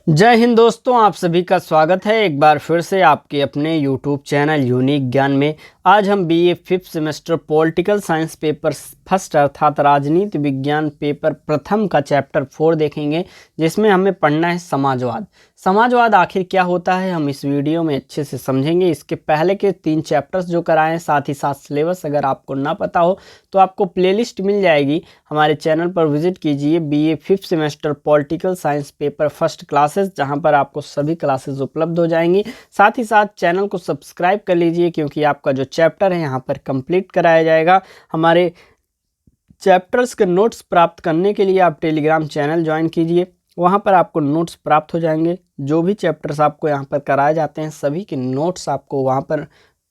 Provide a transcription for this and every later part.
जय हिंद दोस्तों, आप सभी का स्वागत है एक बार फिर से आपके अपने YouTube चैनल यूनिक ज्ञान में। आज हम BA 5th semester political science paper first अर्थात राजनीति विज्ञान पेपर प्रथम का चैप्टर 4 देखेंगे, जिसमें हमें पढ़ना है समाजवाद। समाजवाद आखिर क्या होता है हम इस वीडियो में अच्छे से समझेंगे। इसके पहले के 3 चैप्टर्स जो कराए हैं, साथ ही साथ सिलेबस अगर आपको ना पता हो तो आपको प्लेलिस्ट मिल जाएगी। हमारे चैनल पर विजिट कीजिए BA 5th semester political science paper first classes, जहां पर आपको सभी क्लासेस उपलब्ध हो जाएंगी। साथ ही साथ चैनल को सब्सक्राइब कर लीजिए, क्योंकि आपका जो चैप्टर है यहां पर कंप्लीट कराया जाएगा। हमारे चैप्टर्स के नोट्स प्राप्त करने के लिए आप टेलीग्राम चैनल ज्वाइन कीजिए, वहां पर आपको नोट्स प्राप्त हो जाएंगे। जो भी चैप्टर्स आपको यहां पर कराए जाते हैं सभी के नोट्स आपको वहां पर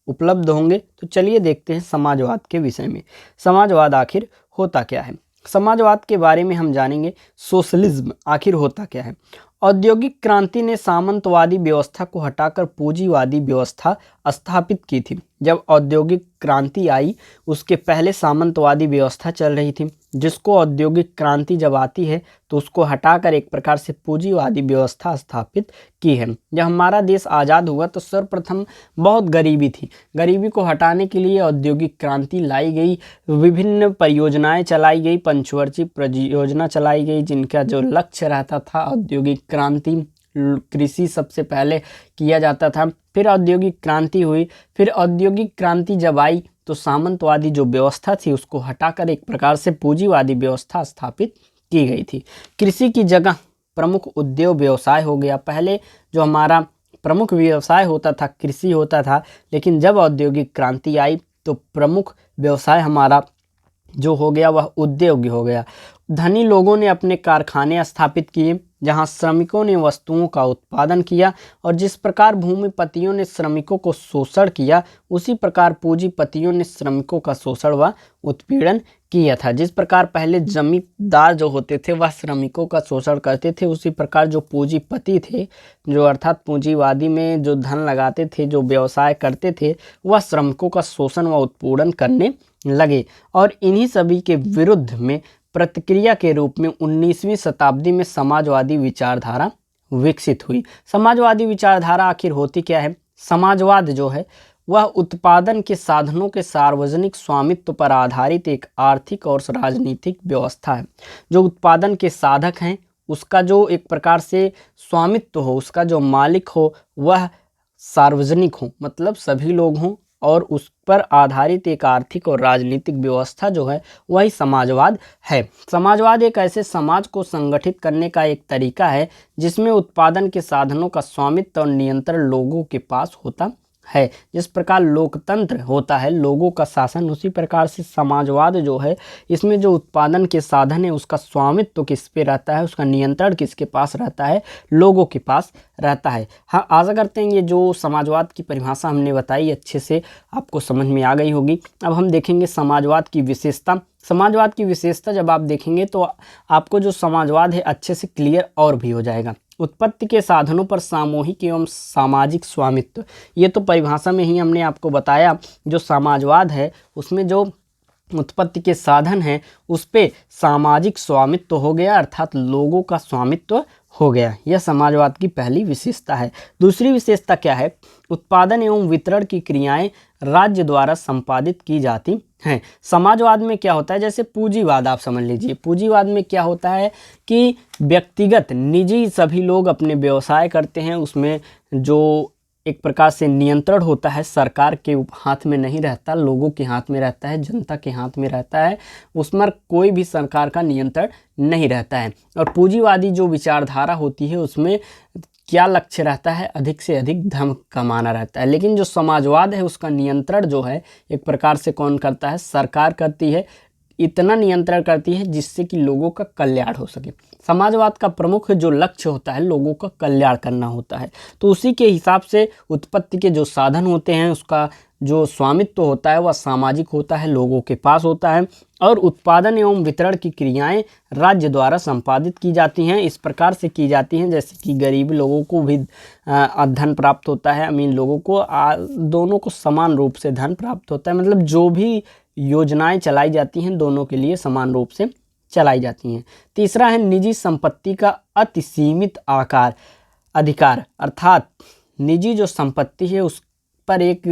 उपलब्ध होंगे। तो चलिए देखते हैं समाजवाद के विषय में। समाजवाद आखिर होता क्या है, समाजवाद के बारे में हम जानेंगे। सोशलिज्म आखिर होता क्या है। औद्योगिक क्रांति ने सामंतवादी व्यवस्था को हटाकर पूंजीवादी व्यवस्था स्थापित की थी। जब औद्योगिक क्रांति आई उसके पहले सामंतवादी व्यवस्था चल रही थी, जिसको औद्योगिक क्रांति जब आती है तो उसको हटाकर एक प्रकार से पूंजीवादी व्यवस्था स्थापित की है। जब हमारा देश आज़ाद हुआ तो सर्वप्रथम बहुत गरीबी थी। गरीबी को हटाने के लिए औद्योगिक क्रांति लाई गई, विभिन्न परियोजनाएं चलाई गई, पंचवर्षीय परियोजना चलाई गई, जिनका जो लक्ष्य रहता था औद्योगिक क्रांति, कृषि सबसे पहले किया जाता था। फिर औद्योगिक क्रांति हुई, फिर औद्योगिक क्रांति जब आई तो सामंतवादी जो व्यवस्था थी उसको हटाकर एक प्रकार से पूंजीवादी व्यवस्था स्थापित की गई थी। कृषि की जगह प्रमुख उद्योग व्यवसाय हो गया। पहले जो हमारा प्रमुख व्यवसाय होता था कृषि होता था, लेकिन जब औद्योगिक क्रांति आई तो प्रमुख व्यवसाय हमारा जो हो गया वह उद्योग हो गया। धनी लोगों ने अपने कारखाने स्थापित किए, जहां श्रमिकों ने वस्तुओं का उत्पादन किया, और जिस प्रकार भूमिपतियों ने श्रमिकों को शोषण किया उसी प्रकार पूंजीपतियों ने श्रमिकों का शोषण व उत्पीड़न किया था। जिस प्रकार पहले जमींदार जो होते थे वह श्रमिकों का शोषण करते थे, उसी प्रकार जो पूंजीपति थे, जो अर्थात पूंजीवादी में जो धन लगाते थे, जो व्यवसाय करते थे, वह श्रमिकों का शोषण व उत्पीड़न करने लगे। और इन्हीं सभी के विरुद्ध में प्रतिक्रिया के रूप में 19वीं शताब्दी में समाजवादी विचारधारा विकसित हुई। समाजवादी विचारधारा आखिर होती क्या है। समाजवाद जो है वह उत्पादन के साधनों के सार्वजनिक स्वामित्व पर आधारित एक आर्थिक और राजनीतिक व्यवस्था है। जो उत्पादन के साधक हैं उसका जो एक प्रकार से स्वामित्व हो, उसका जो मालिक हो वह सार्वजनिक हो, मतलब सभी लोग हों, और उस पर आधारित एक आर्थिक और राजनीतिक व्यवस्था जो है वही समाजवाद है। समाजवाद एक ऐसे समाज को संगठित करने का एक तरीका है जिसमें उत्पादन के साधनों का स्वामित्व और नियंत्रण लोगों के पास होता है। जिस प्रकार लोकतंत्र होता है, लोगों का शासन, उसी प्रकार से समाजवाद जो है इसमें जो उत्पादन के साधन है उसका स्वामित्व किस पे रहता है, उसका नियंत्रण किसके पास रहता है, लोगों के पास रहता है। हाँ, आशा करते हैं ये जो समाजवाद की परिभाषा हमने बताई अच्छे से आपको समझ में आ गई होगी। अब हम देखेंगे समाजवाद की विशेषता। समाजवाद की विशेषता जब आप देखेंगे तो आपको जो समाजवाद है अच्छे से क्लियर और भी हो जाएगा। उत्पत्ति के साधनों पर सामूहिक एवं सामाजिक स्वामित्व, ये तो परिभाषा में ही हमने आपको बताया। जो समाजवाद है उसमें जो उत्पत्ति के साधन हैं उस पे सामाजिक स्वामित्व हो गया, अर्थात लोगों का स्वामित्व हो गया। यह समाजवाद की पहली विशेषता है। दूसरी विशेषता क्या है। उत्पादन एवं वितरण की क्रियाएं राज्य द्वारा संपादित की जाती हैं। समाजवाद में क्या होता है, जैसे पूंजीवाद आप समझ लीजिए। पूंजीवाद में क्या होता है कि व्यक्तिगत निजी सभी लोग अपने व्यवसाय करते हैं, उसमें जो एक प्रकार से नियंत्रण होता है सरकार के हाथ में नहीं रहता, लोगों के हाथ में रहता है, जनता के हाथ में रहता है, उसमें कोई भी सरकार का नियंत्रण नहीं रहता है। और पूंजीवादी जो विचारधारा होती है उसमें क्या लक्ष्य रहता है, अधिक से अधिक धन कमाना रहता है। लेकिन जो समाजवाद है उसका नियंत्रण जो है एक प्रकार से कौन करता है, सरकार करती है। इतना नियंत्रण करती है जिससे कि लोगों का कल्याण हो सके। समाजवाद का प्रमुख जो लक्ष्य होता है लोगों का कल्याण करना होता है। तो उसी के हिसाब से उत्पत्ति के जो साधन होते हैं उसका जो स्वामित्व होता है वह सामाजिक होता है, लोगों के पास होता है। और उत्पादन एवं वितरण की क्रियाएं राज्य द्वारा संपादित की जाती हैं। इस प्रकार से की जाती हैं जैसे कि गरीब लोगों को भी धन प्राप्त होता है, अमीर लोगों को दोनों को समान रूप से धन प्राप्त होता है। मतलब जो भी योजनाएं चलाई जाती हैं दोनों के लिए समान रूप से चलाई जाती हैं। तीसरा है निजी संपत्ति का अति सीमित आकार। अधिकार अर्थात निजी जो संपत्ति है उस पर एक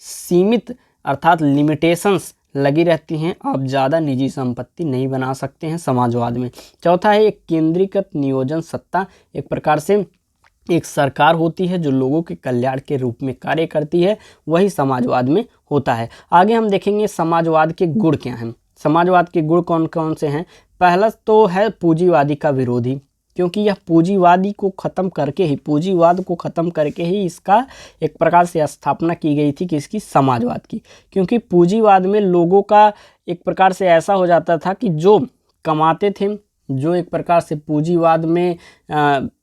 सीमित अर्थात लिमिटेशंस लगी रहती हैं। आप ज़्यादा निजी संपत्ति नहीं बना सकते हैं समाजवाद में। चौथा है एक केंद्रीकृत नियोजन सत्ता, एक प्रकार से एक सरकार होती है जो लोगों के कल्याण के रूप में कार्य करती है, वही समाजवाद में होता है। आगे हम देखेंगे समाजवाद के गुण क्या हैं। समाजवाद के गुण कौन कौन से हैं। पहला तो है पूंजीवादी का विरोधी, क्योंकि यह पूंजीवाद को ख़त्म करके ही इसका एक प्रकार से स्थापना की गई थी कि इसकी समाजवाद की, क्योंकि पूंजीवाद में लोगों का एक प्रकार से ऐसा हो जाता था कि जो कमाते थे, जो एक प्रकार से पूंजीवाद में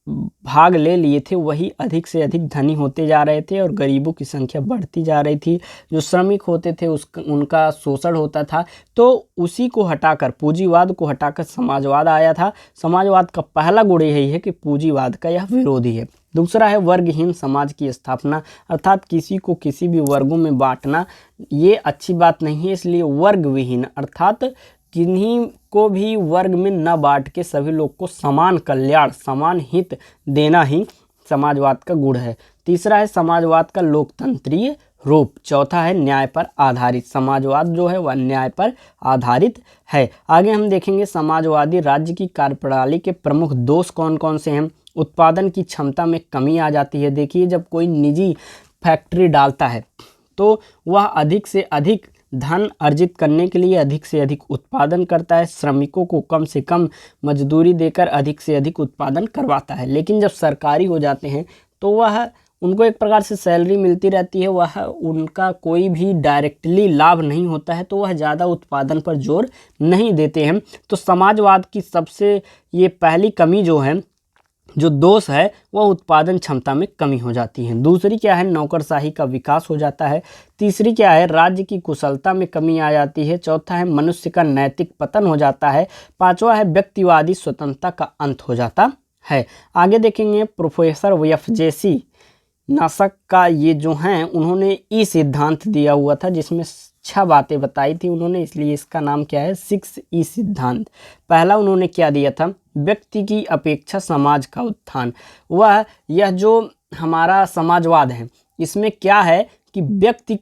भाग ले लिए थे, वही अधिक से अधिक धनी होते जा रहे थे और गरीबों की संख्या बढ़ती जा रही थी। जो श्रमिक होते थे उनका शोषण होता था। तो उसी को हटाकर, पूंजीवाद को हटाकर समाजवाद आया था। समाजवाद का पहला गुण यही है कि पूंजीवाद का यह विरोधी है। दूसरा है वर्गहीन समाज की स्थापना, अर्थात किसी को किसी भी वर्गों में बांटना ये अच्छी बात नहीं है, इसलिए वर्ग विहीन अर्थात किन्हीं को भी वर्ग में न बांट के सभी लोग को समान कल्याण, समान हित देना ही समाजवाद का गुण है। तीसरा है समाजवाद का लोकतंत्रीय रूप। चौथा है न्याय पर आधारित। समाजवाद जो है वह न्याय पर आधारित है। आगे हम देखेंगे समाजवादी राज्य की कार्यप्रणाली के प्रमुख दोष कौन कौन से हैं। उत्पादन की क्षमता में कमी आ जाती है। देखिए, जब कोई निजी फैक्ट्री डालता है तो वह अधिक से अधिक धन अर्जित करने के लिए अधिक से अधिक उत्पादन करता है, श्रमिकों को कम से कम मजदूरी देकर अधिक से अधिक उत्पादन करवाता है। लेकिन जब सरकारी हो जाते हैं तो वह उनको एक प्रकार से सैलरी मिलती रहती है, वह उनका कोई भी डायरेक्टली लाभ नहीं होता है, तो वह ज़्यादा उत्पादन पर जोर नहीं देते हैं। तो समाजवाद की सबसे ये पहली कमी जो है, जो दोष है, वह उत्पादन क्षमता में कमी हो जाती है। दूसरी क्या है, नौकरशाही का विकास हो जाता है। तीसरी क्या है, राज्य की कुशलता में कमी आ जाती है। चौथा है मनुष्य का नैतिक पतन हो जाता है। पांचवा है व्यक्तिवादी स्वतंत्रता का अंत हो जाता है। आगे देखेंगे प्रोफेसर एफ.जे. नासक का ये जो हैं उन्होंने ई सिद्धांत दिया हुआ था, जिसमें 6 बातें बताई थी उन्होंने, इसलिए इसका नाम क्या है, 6 ई सिद्धांत। पहला उन्होंने क्या दिया था, व्यक्ति की अपेक्षा समाज का उत्थान। वह यह जो हमारा समाजवाद है इसमें क्या है कि व्यक्ति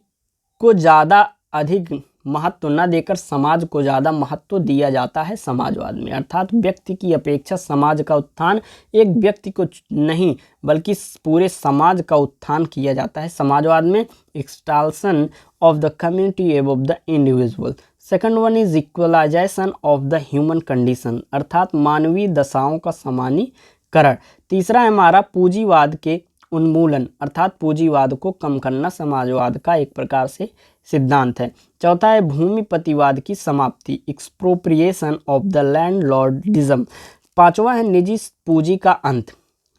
को ज़्यादा अधिक महत्व न देकर समाज को ज़्यादा महत्व दिया जाता है समाजवाद में, अर्थात व्यक्ति की अपेक्षा समाज का उत्थान। एक व्यक्ति को नहीं बल्कि पूरे समाज का उत्थान किया जाता है समाजवाद में। Exaltation of the community above the individual. Second one is equalization of the human condition, अर्थात मानवीय दशाओं का समानीकरण। तीसरा है हमारा पूंजीवाद के उन्मूलन, अर्थात पूंजीवाद को कम करना समाजवाद का एक प्रकार से सिद्धांत है। चौथा है भूमिपतिवाद की समाप्ति, एक्सप्रोप्रिएशन ऑफ द लैंडलॉर्डिज्म। पांचवा है निजी पूंजी का अंत,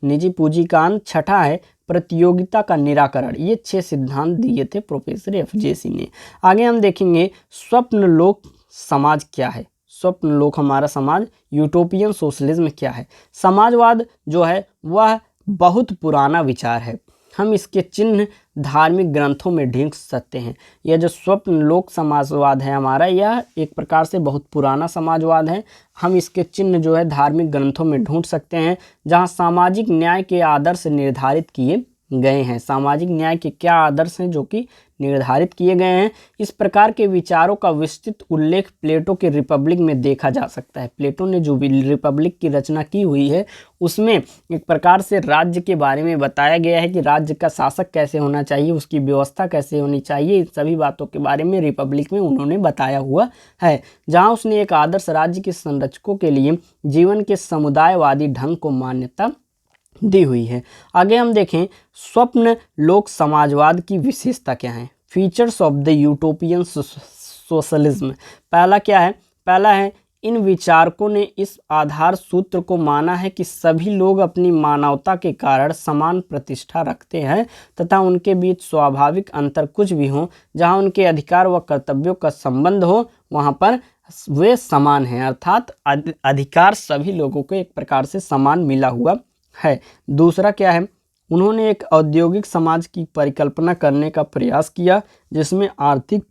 निजी पूंजी का अंत। छठा है प्रतियोगिता का निराकरण। ये 6 सिद्धांत दिए थे प्रोफेसर एफ.जे. ने। आगे हम देखेंगे स्वप्न लोक समाज क्या है। स्वप्न लोक हमारा समाज, यूटोपियन सोशलिज्म क्या है। समाजवाद जो है वह बहुत पुराना विचार है, हम इसके चिन्ह धार्मिक ग्रंथों में ढूंढ सकते हैं। यह जो स्वप्न लोक समाजवाद है हमारा, यह एक प्रकार से बहुत पुराना समाजवाद है। हम इसके चिन्ह जो है धार्मिक ग्रंथों में ढूंढ सकते हैं, जहां सामाजिक न्याय के आदर्श निर्धारित किए गए हैं। सामाजिक न्याय के क्या आदर्श हैं जो कि निर्धारित किए गए हैं। इस प्रकार के विचारों का विस्तृत उल्लेख प्लेटो के रिपब्लिक में देखा जा सकता है। प्लेटो ने जो रिपब्लिक की रचना की हुई है उसमें एक प्रकार से राज्य के बारे में बताया गया है कि राज्य का शासक कैसे होना चाहिए, उसकी व्यवस्था कैसे होनी चाहिए, इन सभी बातों के बारे में रिपब्लिक में उन्होंने बताया हुआ है, जहाँ उसने एक आदर्श राज्य के संरक्षकों के लिए जीवन के समुदायवादी ढंग को मान्यता दी हुई है। आगे हम देखें स्वप्न लोक समाजवाद की विशेषता क्या है, features of the utopian socialism. पहला क्या है, पहला है इन विचारकों ने इस आधार सूत्र को माना है कि सभी लोग अपनी मानवता के कारण समान प्रतिष्ठा रखते हैं तथा उनके बीच स्वाभाविक अंतर कुछ भी हो, जहां उनके अधिकार व कर्तव्यों का संबंध हो वहां पर वे समान हैं, अर्थात अधिकार सभी लोगों को एक प्रकार से समान मिला हुआ है। दूसरा क्या है, उन्होंने एक औद्योगिक समाज की परिकल्पना करने का प्रयास किया जिसमें आर्थिक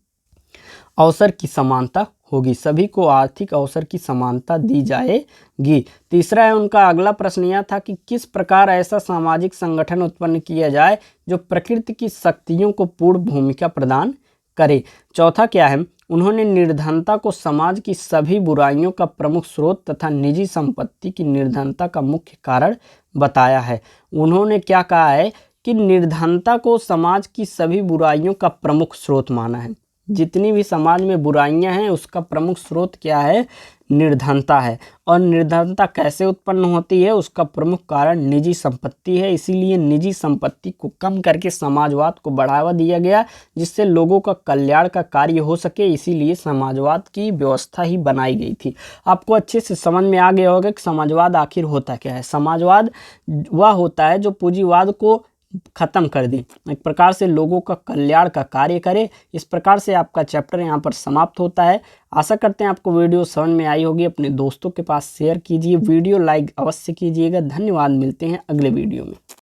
अवसर की समानता होगी, सभी को आर्थिक अवसर की समानता दी जाएगी। तीसरा है उनका अगला प्रश्न यह था कि किस प्रकार ऐसा सामाजिक संगठन उत्पन्न किया जाए जो प्रकृति की शक्तियों को पूर्ण भूमिका प्रदान करे। चौथा क्या है, उन्होंने निर्धनता को समाज की सभी बुराइयों का प्रमुख स्रोत तथा निजी संपत्ति की निर्धनता का मुख्य कारण बताया है। उन्होंने क्या कहा है कि निर्धनता को समाज की सभी बुराइयों का प्रमुख स्रोत माना है। जितनी भी समाज में बुराइयां हैं उसका प्रमुख स्रोत क्या है, निर्धनता है। और निर्धनता कैसे उत्पन्न होती है, उसका प्रमुख कारण निजी संपत्ति है। इसीलिए निजी संपत्ति को कम करके समाजवाद को बढ़ावा दिया गया, जिससे लोगों का कल्याण का कार्य हो सके। इसीलिए समाजवाद की व्यवस्था ही बनाई गई थी। आपको अच्छे से समझ में आ गया होगा कि समाजवाद आखिर होता क्या है। समाजवाद वह होता है जो पूंजीवाद को खत्म कर दे, एक प्रकार से लोगों का कल्याण का कार्य करे। इस प्रकार से आपका चैप्टर यहाँ पर समाप्त होता है। आशा करते हैं आपको वीडियो समझ में आई होगी। अपने दोस्तों के पास शेयर कीजिए, वीडियो लाइक अवश्य कीजिएगा। धन्यवाद, मिलते हैं अगले वीडियो में।